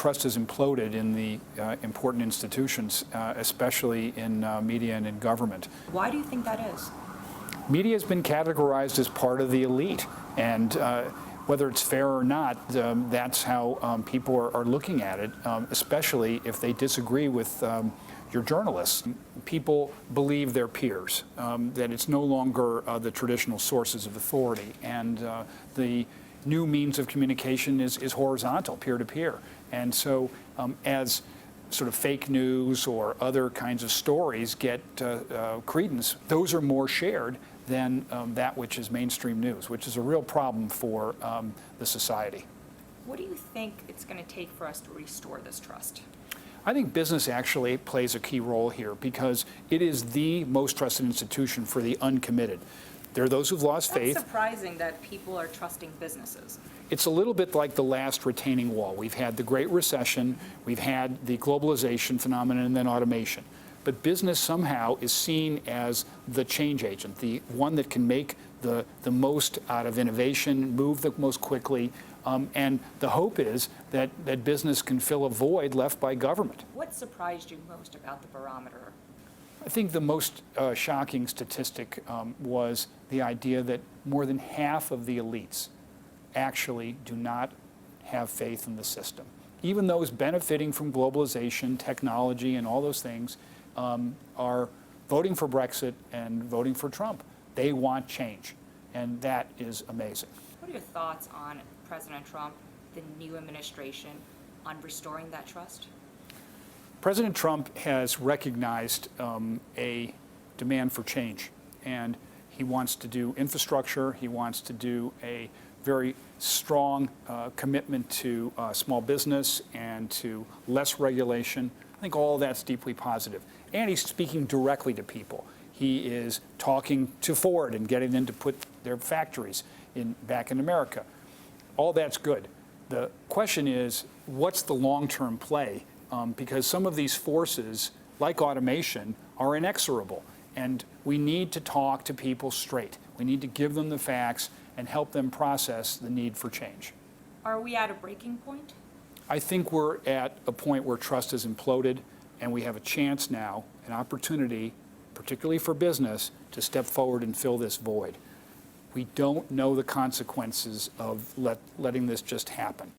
trust has imploded in the important institutions, especially in media and in government. Why do you think that is? Media has been categorized as part of the elite, and whether it's fair or not, that's how people are looking at it, especially if they disagree with your journalists. People believe their peers, that it's no longer the traditional sources of authority, and the new means of communication is horizontal, peer-to-peer. And so as sort of fake news or other kinds of stories get credence, those are more shared than that which is mainstream news, which is a real problem for the society. What do you think it's going to take for us to restore this trust? I think business actually plays a key role here because it is the most trusted institution for the uncommitted. There are those who've lost faith. It's surprising that people are trusting businesses. It's a little bit like the last retaining wall. We've had the Great Recession, we've had the globalization phenomenon, and then automation. But business somehow is seen as the change agent, the one that can make the most out of innovation, move the most quickly, and the hope is that business can fill a void left by government. What surprised you most about the barometer? I think the most shocking statistic was the idea that more than half of the elites actually do not have faith in the system. Even those benefiting from globalization, technology, and all those things are voting for Brexit and voting for Trump. They want change, and that is amazing. What are your thoughts on President Trump, the new administration, on restoring that trust? President Trump has recognized a demand for change, and he wants to do infrastructure. He wants to do a very strong commitment to small business and to less regulation. I think all of that's deeply positive. And he's speaking directly to people. He is talking to Ford and getting them to put their factories back in America. All that's good. The question is, what's the long-term play? Because some of these forces, like automation, are inexorable. And we need to talk to people straight. We need to give them the facts and help them process the need for change. Are we at a breaking point? I think we're at a point where trust has imploded, and we have a chance now, an opportunity, particularly for business, to step forward and fill this void. We don't know the consequences of letting this just happen.